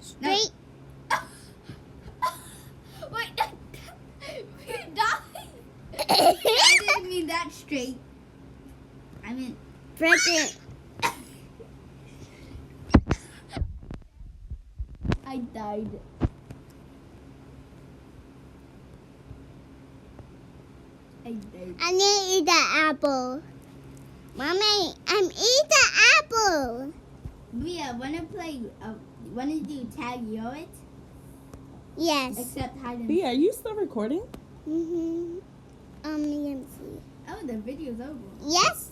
Straight. Wait, we died. I didn't mean that straight. I meant Present. I died. I died. I need to eat the apple. Mommy, I'm eating the apple. Bria, wanna do tag yo it? Yes. Except hide and B, are you still recording? Mm-hmm. Let me see. Oh, the video's over. Yes.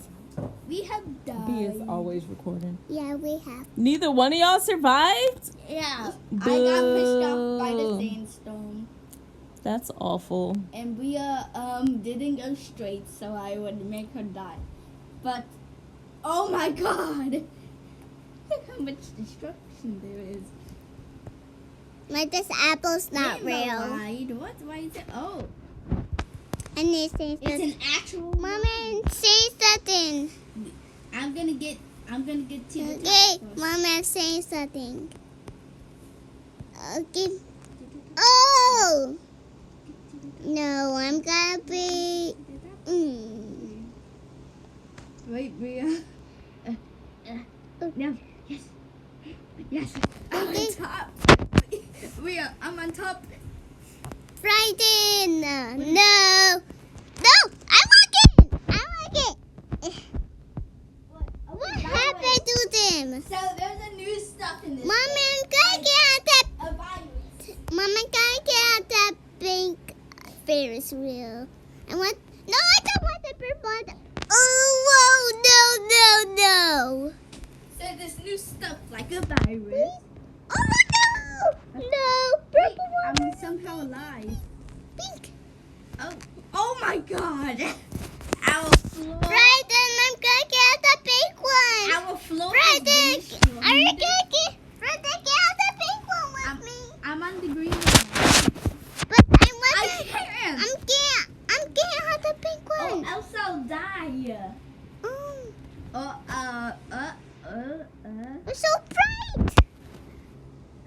We have died. B is always recording. Yeah, we have. Neither one of y'all survived? Yeah. I got Boo. pushed off by the sandstone. That's awful. And Bria didn't go straight, so I would make her die. But oh my god! Look how much destruction there is. Like this apple's not Rainbow real. light. What? Why is it? Oh, I need to say it's something. an actual. Mommy, say something. I'm gonna get to the Okay, top first. Mommy, say something. Okay. Oh! No, I'm gonna be. Wait, Bria. No. Yes. Yes. I'm on top. Bria, I'm on top. Frightened. No. No, I like it. I like it. What happened to them? So there's a new stuff in this. Mommy, I'm gonna get out that. A virus. Mom, I'm gonna get out that pink Ferris wheel. I want. No, I don't want the purple one. Oh, whoa, no, no, no. So there's new stuff like a virus. Oh, no. No, Wait, purple one. I'm somehow alive. Pink. Oh my god! Our floor. Frightened, I'm gonna get out the pink one. Our floor. Frightened, is are you destroyed. gonna get out the pink one with me? I'm on the green one. But I I want can't. I'm getting out the pink Oh, one. else I'll die. Oh, Oh, I'm so bright.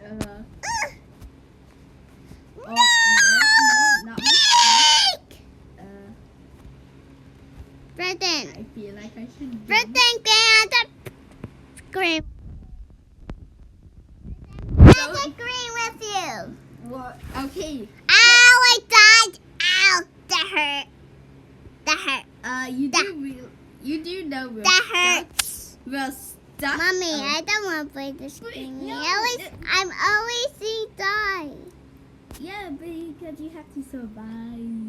Oh, No, no, not pink. Frightened, I feel like I should jump. frightened, get out the green. Get the green with you. What? Okay. Ow, I died. Ow, that hurt. That hurt. You do know we're That stuck. hurts. We're stuck. Mommy, Oh. I don't want to play this But game. no, I'm always see die. Yeah, because you have to survive.